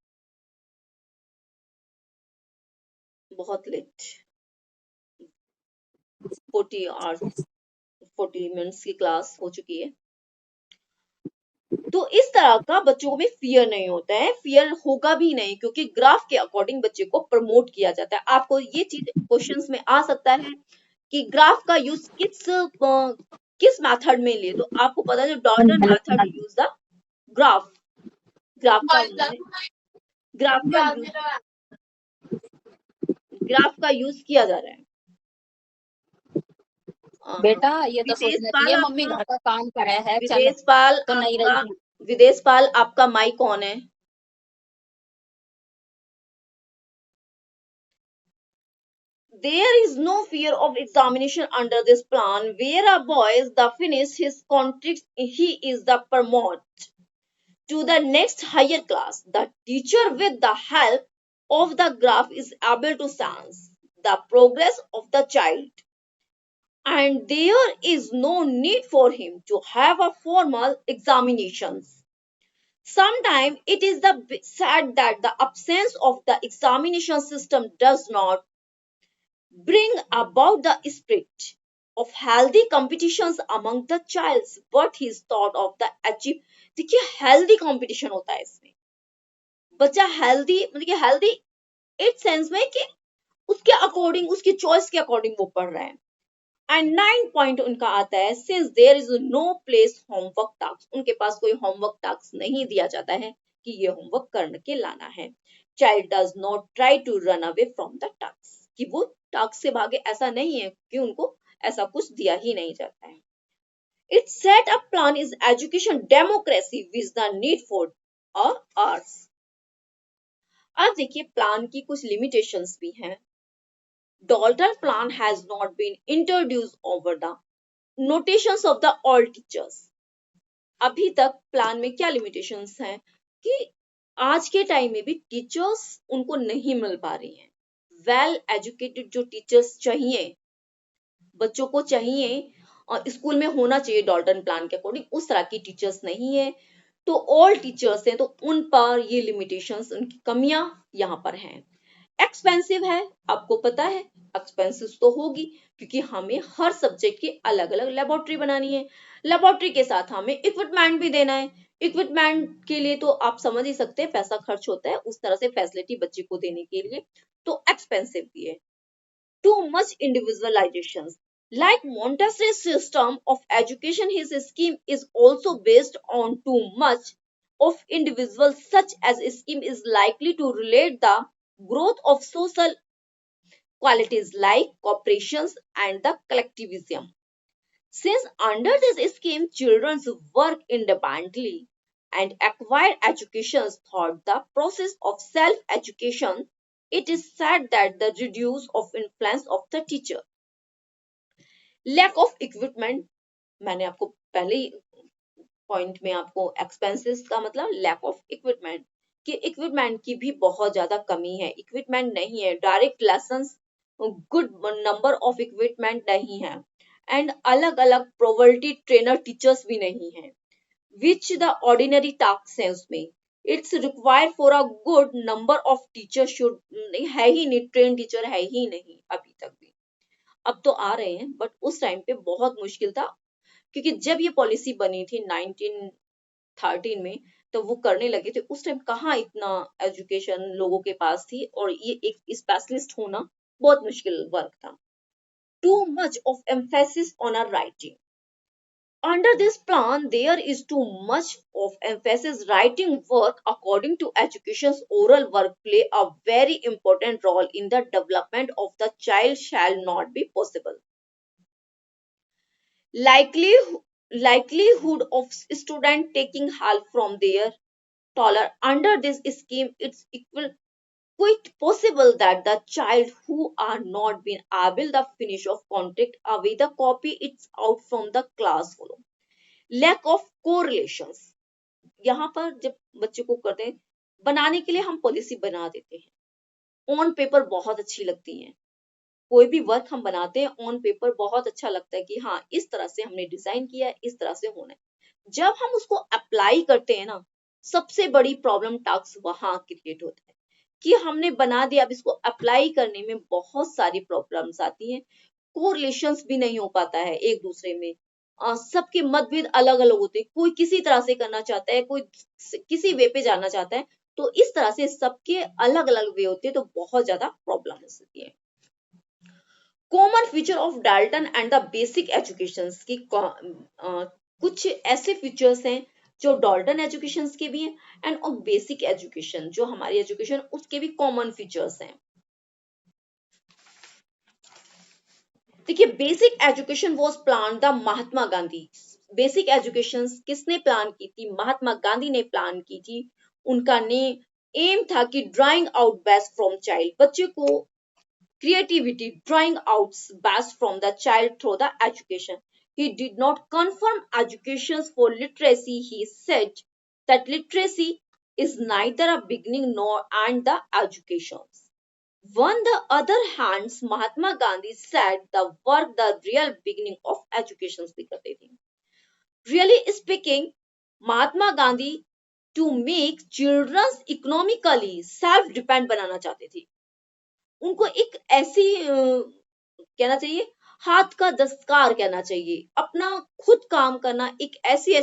बहुत लेट, 40 मिनट्स की क्लास हो चुकी है। तो इस तरह का बच्चों में फियर नहीं होता है, फियर होगा भी नहीं, क्योंकि ग्राफ के अकॉर्डिंग बच्चे को प्रमोट किया जाता है। आपको ये चीज क्वेश्चंस में आ सकता है कि ग्राफ का यूज किस मेथड में लिए, तो आपको पता है जो Dalton method use the graph, graph का ग्राफ का यूज ग्राफ का यूज किया जा रहा है। बेटा ये तो सोचना विदेशपाल चाहिए मम्मी आपका, घर का काम कर रहा है, चल विदेशपाल तो नहीं आपका, रही। विदेशपाल आपका माइक ऑन है। There is no fear of examination under this plan. Where a boy is the finish his contract, he is the promote to the next higher class. The teacher, with the help of the graph, is able to sense the progress of the child, and there is no need for him to have a formal examinations. Sometimes it is said that the absence of the examination system does not bring about the spirit. of healthy competitions among the childs what he thought of the achieve। देखिए healthy competition होता है इसमें, बच्चा healthy मतलब कि healthy it sense में कि उसके अकॉर्डिंग उसकी चॉइस के अकॉर्डिंग वो पढ़ रहे हैं। एंड 9 पॉइंट उनका आता है since there is no place homework task, उनके पास कोई होमवर्क टास्क नहीं दिया जाता है कि ये होमवर्क करके लाना है। Child does not try to run away from the task, कि वो टास्क से भागे, ऐसा नहीं है कि उनको ऐसा कुछ दिया ही नहीं जाता है। It set a plan is education democracy with the need for arts. अब देखिए प्लान की कुछ लिमिटेशंस भी हैं। Dalton plan has not been introduced over the notations of the all teachers। अभी तक प्लान में क्या लिमिटेशंस हैं कि आज के टाइम में भी टीचर्स उनको नहीं मिल पा रही हैं। वेल एजुकेटेड जो टीचर्स चाहिए, बच्चों को चाहिए और स्कूल में होना चाहिए डॉल्टन प्लान के अकॉर्डिंग, उस तरह की टीचर्स नहीं है। तो ऑल टीचर्स हैं, तो उन पर ये लिमिटेशंस, उनकी कमियां यहाँ पर हैं। एक्सपेंसिव है, आपको पता है एक्सपेंसिव तो होगी क्योंकि हमें हर सब्जेक्ट की अलग अलग लेबोरेटरी बनानी है, लेबोरेटरी के साथ हमें इक्विपमेंट भी देना है। इक्विपमेंट के लिए तो आप समझ ही सकते हैं पैसा खर्च होता है, उस तरह से फैसिलिटी बच्चे को देने के लिए तो एक्सपेंसिव भी है। Too much individualisation, like Montessori's system of education, his scheme is also based on too much of individuals, such as scheme is likely to relate the growth of social qualities like cooperations and the collectivism. Since under this scheme, children work independently and acquire education through the process of self-education, it is said that the reduce of influence of the teacher. Lack of equipment, मैंने आपको पहले ही point में आपको expenses का मतलब lack of equipment, कि equipment की भी बहुत ज्यादा कमी है। इक्विपमेंट नहीं है, direct lessons good number of equipment नहीं है, एंड अलग अलग प्रोवर्टी ट्रेनर टीचर्स भी नहीं है, विच द ऑर्डिनरी टास्क है उसमें it's required for a good number of teacher should, है ही नहीं, ट्रेन टीचर है ही नहीं अभी तक भी। अब तो आ रहे हैं बट उस टाइम पे बहुत मुश्किल था, क्योंकि जब ये पॉलिसी बनी थी 1913 में, तो वो करने लगे थे उस टाइम कहाँ इतना एजुकेशन लोगों के पास थी, और ये एक स्पेशलिस्ट होना बहुत मुश्किल वर्क था। Too much of emphasis on a writing, under this plan there is too much of emphasis writing work according to education's oral work play a very important role in the development of the child shall not be possible। likelihood of student taking help from their taller under this scheme, it's equal quite possible that the child who are not been able to finish of contact away the copy it's out from the class follow। Lack of correlations, यहाँ पर जब बच्चे को करते हैं बनाने के लिए हम पॉलिसी बना देते हैं, ऑन पेपर बहुत अच्छी लगती हैं, कोई भी वर्क हम बनाते हैं ऑन पेपर बहुत अच्छा लगता है कि हाँ इस तरह से हमने डिजाइन किया है, इस तरह से होना है। जब हम उसको अप्लाई करते हैं ना, सबसे बड़ी प्रॉब्लम टास्क वहां क्रिएट होता है कि हमने बना दिया, अब इसको अप्लाई करने में बहुत सारी प्रॉब्लम्स आती हैं, कोरिलेशंस भी नहीं हो पाता है एक दूसरे में, सबके मतभेद अलग अलग होते हैं, कोई किसी तरह से करना चाहता है, कोई किसी वे पे जाना चाहता है, तो इस तरह से सबके अलग अलग वे होते हैं, तो बहुत ज्यादा प्रॉब्लम हो सकती है। Common feature of Dalton and the basic education की कुछ ऐसे फीचर्स हैं जो डाल्टन एजुकेशन के भी हैं एंड और बेसिक एजुकेशन जो हमारी एजुकेशन उसके भी कॉमन फीचर्स हैं। देखिए basic education was plan the Mahatma Gandhi. Basic education किसने प्लान की थी? महात्मा गांधी ने प्लान की थी। उनका ने एम था कि drawing out best from child, बच्चे को creativity drawing out best from the child through the education. He did not confirm education for literacy. He said that literacy is neither a beginning nor and the education. On the other hand, Mahatma Gandhi said the work the real beginning of education भी करते थे। Really speaking, Mahatma Gandhi to make children economically self-dependent बनाना चाहते थे। उनको एक ऐसी कहना चाहिए हाथ का दस्तकार कहना चाहिए, अपना खुद काम करना, एक ऐसी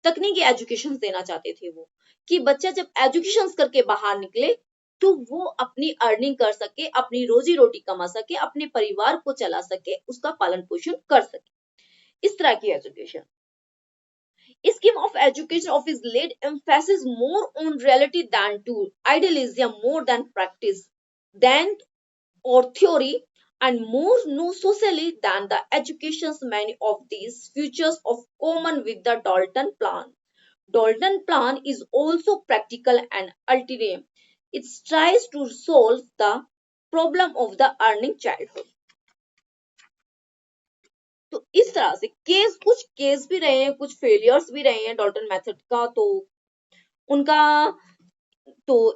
तकनीकी एजुकेशन देना चाहते थे वो, कि बच्चा जब एजुकेशन करके बाहर निकले तो वो अपनी अर्निंग कर सके, अपनी रोजी रोटी कमा सके, अपने परिवार को चला सके, उसका पालन पोषण कर सके, इस तरह की education. Scheme of education office laid emphasis more on reality than to idealism, more than practice than or theory, and more no socially than the educations. Many of these features of common with the Dalton plan. Dalton plan is also practical and ultimate. It tries to solve the problem of the earning childhood. तो इस तरह से कुछ case भी रहे हैं, कुछ failures भी रहे हैं डॉल्टन मेथड का। तो उनका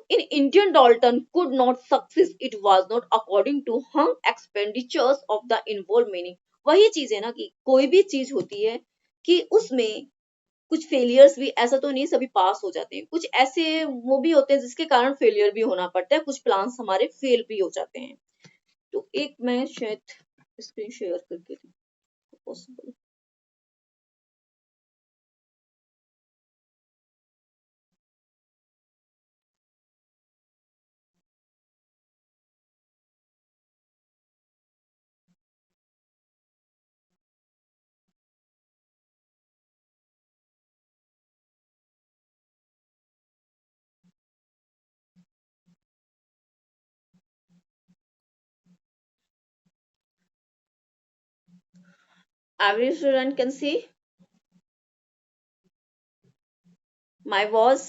in Indian Dalton could not succeed, it was not according to hung expenditures of the involved meaning। वही चीज है ना कि कोई भी चीज होती है कि उसमें कुछ फेलियर्स भी, ऐसा तो नहीं सभी पास हो जाते हैं, कुछ ऐसे वो भी होते हैं जिसके कारण फेलियर भी होना पड़ता है, कुछ प्लान्स हमारे फेल भी हो जाते हैं। तो एक मैं शायद स्क्रीन शेयर करके possible। Every student can see my voice?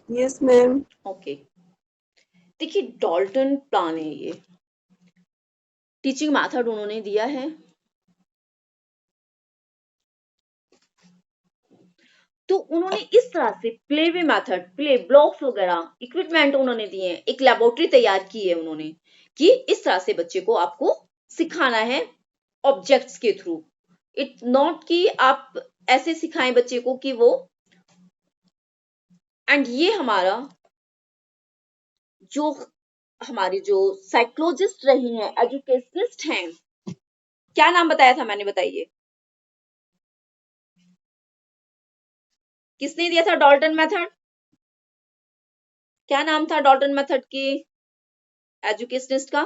Yes, ma'am. Okay. देखिए डॉल्टन प्लान है ये, टीचिंग मेथड उन्होंने दिया है। तो उन्होंने इस तरह से प्लेवे मेथड, प्ले ब्लॉक्स वगैरह, इक्विपमेंट उन्होंने दिए हैं, एक लेबोरेटरी तैयार की है उन्होंने कि इस तरह से बच्चे को आपको सिखाना है ऑब्जेक्ट्स के थ्रू। इट नॉट कि आप ऐसे सिखाएं बच्चे को कि वो, एंड ये हमारा जो हमारी जो साइकोलॉजिस्ट रही हैं, एजुकेशनिस्ट हैं, क्या नाम बताया था मैंने, बताइए किसने दिया था डॉल्टन मेथड? क्या नाम था डॉल्टन मेथड की एजुकेशनिस्ट का?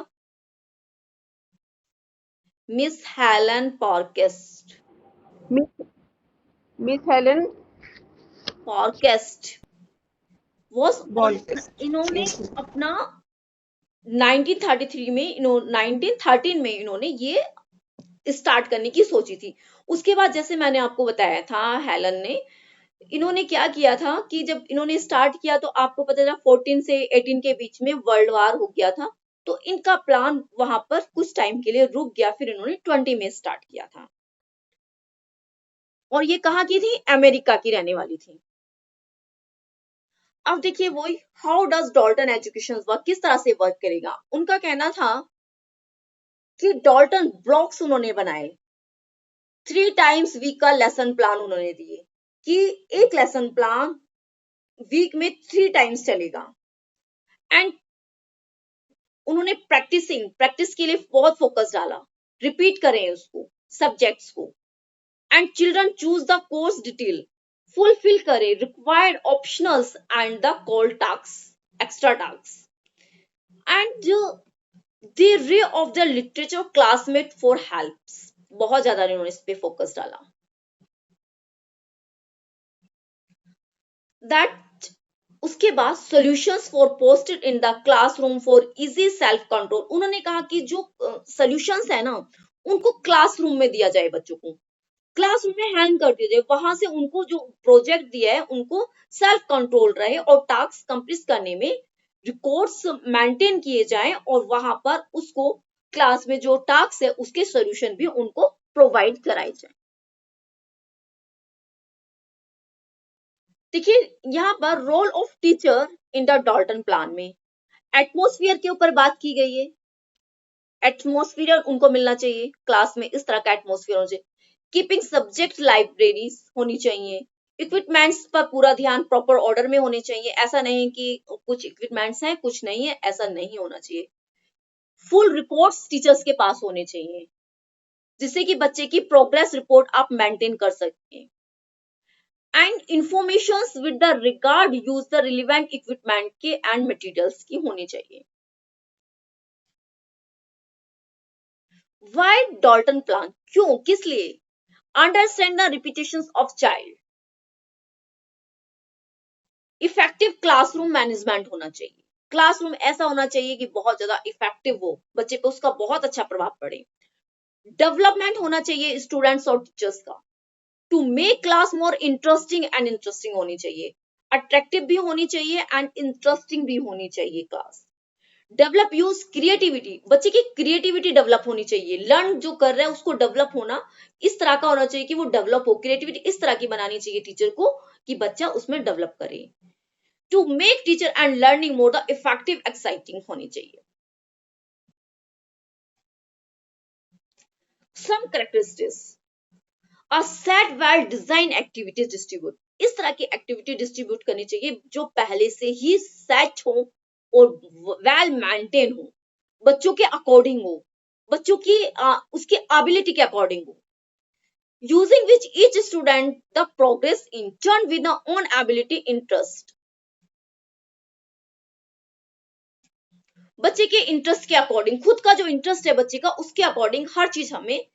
Miss Helen Parkhurst. Miss Helen Parkhurst was, Boltest. इन्होंने Yes, ma'am. अपना 1913 में 1913 में इन्होंने ये स्टार्ट करने की सोची थी। उसके बाद जैसे मैंने आपको बताया था, हेलन ने, इन्होंने क्या किया था कि जब इन्होंने स्टार्ट किया तो आपको पता था 14 से 18 के बीच में वर्ल्ड वार हो गया था, तो इनका प्लान वहां पर कुछ टाइम के लिए रुक गया, फिर इन्होंने 20 में स्टार्ट किया था। और ये कहाँ की थी? अमेरिका की रहने वाली थी। अब देखिए वही, how does Dalton education work, किस तरह से वर्क करेगा। उनका कहना था कि डॉल्टन ब्लॉक्स उन्होंने बनाए, 3 टाइम्स वीक का लेसन प्लान उन्होंने दिए कि एक लेसन प्लान वीक में 3 टाइम्स चलेगा। एंड उन्होंने प्रैक्टिस के लिए बहुत फोकस डाला, रिपीट करें उसको, सब्जेक्ट्स को, and children choose the course detail, fulfil करे required optionals and the call task, extra task, and the ray of the literature classmate for helps. बहुत ज्यादा इन्होंने इस पे फोकस डाला। दैट उसके बाद solutions for posted in the classroom for easy self control. उन्होंने कहा कि जो सॉल्यूशंस है ना, उनको क्लासरूम में दिया जाए, बच्चों को क्लासरूम में हैंड कर दिया जाए, वहां से उनको जो प्रोजेक्ट दिया है उनको सेल्फ कंट्रोल रहे और टास्क कंप्लीट करने में रिकॉर्ड्स मेंटेन किए जाएं, और वहां पर उसको क्लास में जो टास्क है उसके सॉल्यूशन भी उनको प्रोवाइड कराए जाए। देखिए यहाँ पर role of teacher in the Dalton plan में एटमॉस्फेयर के ऊपर बात की गई है। एटमॉस्फेयर उनको मिलना चाहिए, क्लास में इस तरह का एटमॉस्फेयर होना चाहिए। कीपिंग सब्जेक्ट लाइब्रेरीज होनी चाहिए, इक्विपमेंट्स पर पूरा ध्यान प्रॉपर ऑर्डर में होने चाहिए, ऐसा नहीं कि कुछ इक्विपमेंट्स हैं कुछ नहीं है, ऐसा नहीं होना चाहिए। फुल रिपोर्ट्स टीचर्स के पास होने चाहिए, जिससे कि बच्चे की प्रोग्रेस रिपोर्ट आप मेंटेन कर सकें। And informations with the regard use the relevant equipment के एंड मटेरियल्स की होनी चाहिए। व्हाई डॉल्टन प्लान, क्यों, किस लिए? Understand the repetitions of child. Effective classroom management होना चाहिए। क्लासरूम ऐसा होना चाहिए कि बहुत ज्यादा इफेक्टिव हो, बच्चे पे उसका बहुत अच्छा प्रभाव पड़े। डेवलपमेंट होना चाहिए स्टूडेंट्स और टीचर्स का, to make class more interesting and interesting होनी चाहिए, अट्रैक्टिव भी होनी चाहिए एंड इंटरेस्टिंग भी होनी चाहिए क्लास। डेवलप यूज क्रिएटिविटी, बच्चे की क्रिएटिविटी डेवलप होनी चाहिए। लर्न जो कर रहा है उसको डेवलप होना इस तरह का होना चाहिए कि वो डेवलप हो, क्रिएटिविटी इस तरह की बनानी चाहिए टीचर को कि बच्चा उसमें डेवलप करे। To make teacher and learning more the effective exciting होनी चाहिए। Some characteristics, a set well design activities distribute, इस तरह की एक्टिविटी डिस्ट्रीब्यूट करनी चाहिए जो पहले से ही सेट हो और वेल मेंटेन हो, बच्चों के अकॉर्डिंग हो, बच्चों की उसकी एबिलिटी के अकॉर्डिंग हो, using which each student the progress in turn with the own ability interest, बच्चे के इंटरेस्ट के अकॉर्डिंग, खुद का जो इंटरेस्ट है बच्चे का उसके अकॉर्डिंग हर चीज हमें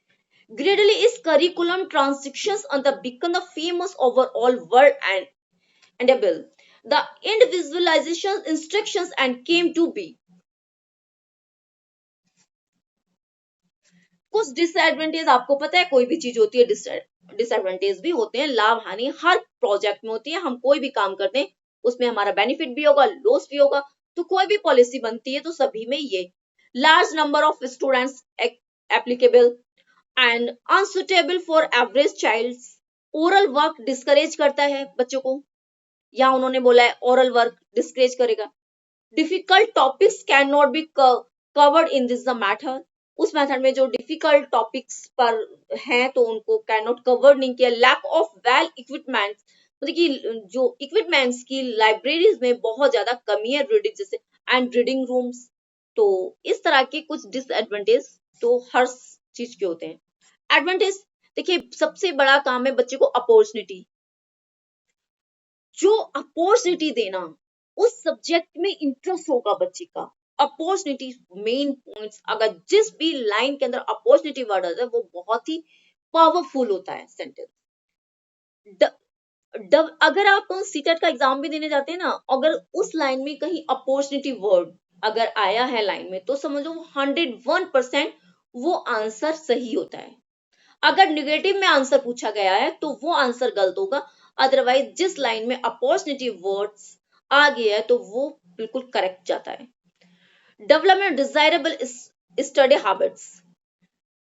gradually is curriculum transitions on the become the famous overall world and able the individualization instructions and came to be। कुछ डिसएडवांटेज आपको पता है, कोई भी चीज होती है डिसएडवांटेज भी होते हैं, लाभ हानि हर प्रोजेक्ट में होती है। हम कोई भी काम करते हैं उसमें हमारा बेनिफिट भी होगा, लॉस भी होगा, तो कोई भी पॉलिसी बनती है तो सभी में ये large number of students applicable and unsuitable for average child. Oral work discourage करता है बच्चों को, या उन्होंने बोला है ओरल वर्क डिस्करेज करेगा। Difficult topics can not be covered in this the method, उस मेथड में जो डिफिकल्ट टॉपिक्स पर हैं तो उनको कैन नॉट कवर नहीं किया। लैक ऑफ वेल इक्विपमेंट, मतलब कि जो इक्विपमेंट्स की लाइब्रेरीज में बहुत ज्यादा कमी है, रीडिंग जैसे एंड रीडिंग रूम्स, तो इस तरह के कुछ डिसएडवांटेज तो हर चीज के होते हैं। एडवांटेज देखिए, सबसे बड़ा काम है बच्चे को अपॉर्चुनिटी, जो अपॉर्चुनिटी देना, उस सब्जेक्ट में इंटरेस्ट होगा बच्चे का, अपॉर्चुनिटी मेन पॉइंट्स। अगर जिस भी लाइन के अंदर अपॉर्चुनिटी वर्ड आता है वो बहुत ही पावरफुल होता है सेंटेंस। अगर आप सीटेट का एग्जाम भी देने जाते हैं ना, अगर उस लाइन में कहीं अपॉर्चुनिटी वर्ड अगर आया है लाइन में तो समझो 101% वो आंसर सही होता है। अगर निगेटिव में आंसर पूछा गया है तो वो आंसर गलत होगा, अदरवाइज जिस लाइन में अपॉर्चुनिटी वर्ड्स आ गया है तो वो बिल्कुल करेक्ट जाता है। Development desirable study habits,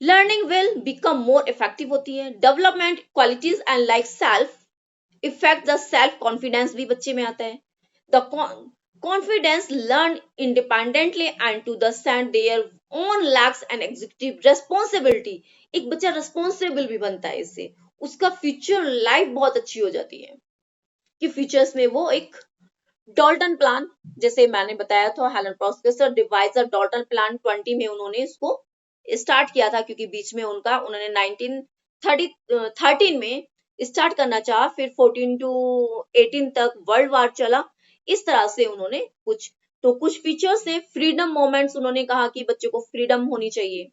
learning will become more effective होती है। Development qualities and like self effect the self confidence भी बच्चे में आता है। The confidence learn independently and to the stand their own lacks and executive responsibility, एक बच्चा responsible भी बनता है, इससे उसका फ्यूचर लाइफ बहुत अच्छी हो जाती है कि फ्यूचर्स में वो एक डॉल्टन प्लान, जैसे मैंने बताया था Helen prospector device the Dalton plan 20 में उन्होंने इसको स्टार्ट किया था, क्योंकि बीच में उन्होंने 1913 में स्टार्ट करना चाहा, फिर 14 to 18 तक वर्ल्ड वार चला। इस तरह से उन्होंने कुछ फीचर्स हैं। फ्रीडम मोमेंट्स, उन्होंने कहा कि बच्चों को फ्रीडम होनी चाहिए,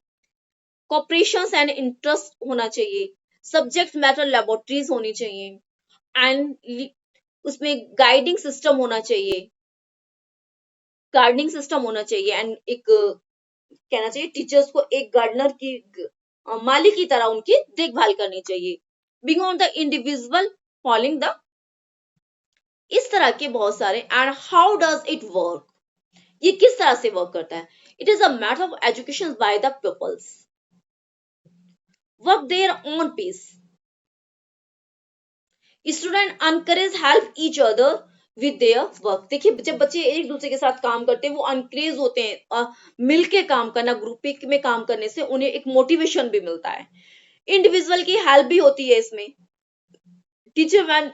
कॉपरेशन एंड इंटरेस्ट होना चाहिए, सब्जेक्ट मैटर लेबोरेटरीज होनी चाहिए, एंड उसमें गाइडिंग सिस्टम होना चाहिए, गार्डनिंग सिस्टम होना चाहिए, एंड एक कहना चाहिए टीचर्स को एक गार्डनर की माली की तरह उनकी देखभाल करनी चाहिए। Beyond the individual following the, इस तरह के बहुत सारे। And how does it work, ये किस तरह से वर्क करता है? It is a matter of education by the peoples, work their on pace, student encourage help each other with their work. देखिए, जब बच्चे एक दूसरे के साथ काम करते हैं वो एनकरेज होते हैं, मिलके काम करना, ग्रुप में काम करने से उन्हें एक मोटिवेशन भी मिलता है। इंडिविजुअल की हेल्प भी होती है इसमें, teacher when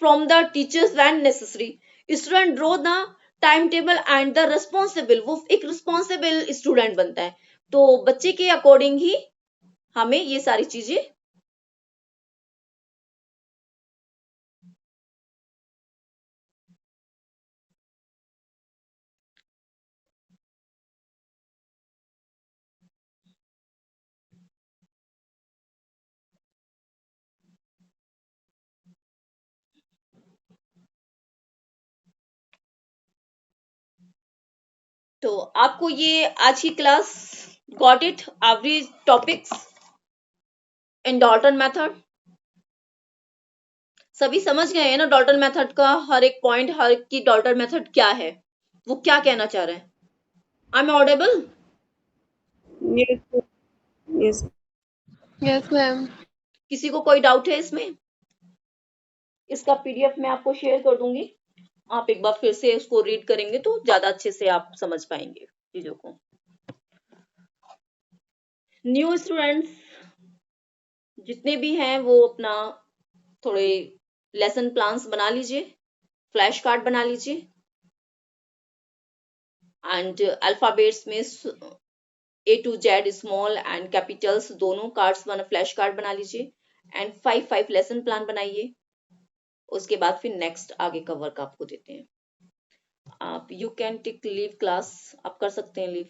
from the teachers when necessary, student draw the time table and the responsible, वो एक रिस्पॉन्सिबल स्टूडेंट बनता है। तो बच्चे के अकॉर्डिंग ही हमें ये सारी चीजें तो आपको ये आज की class got it every topics in Dalton method, सभी समझ गए हैं ना डॉल्टन मेथड का हर एक पॉइंट, हर एक की डॉल्टन मेथड क्या है, वो क्या कहना चाह रहे हैं? I am audible? Yes. Yes. Yes, ma'am. किसी को कोई डाउट है इसमें? इसका पीडीएफ मैं आपको शेयर कर दूंगी, आप एक बार फिर से उसको रीड करेंगे तो ज्यादा अच्छे से आप समझ पाएंगे चीजों को। न्यू स्टूडेंट्स जितने भी हैं वो अपना थोड़े लेसन प्लान्स बना लीजिए, फ्लैश कार्ड बना लीजिए, एंड अल्फाबेट्स में A to Z small and Capitals दोनों कार्ड्स बना, फ्लैश कार्ड बना लीजिए एंड 5 लेसन प्लान बनाइए। उसके बाद फिर नेक्स्ट आगे का वर्क आपको देते हैं। आप you can take leave class, आप कर सकते हैं लीव।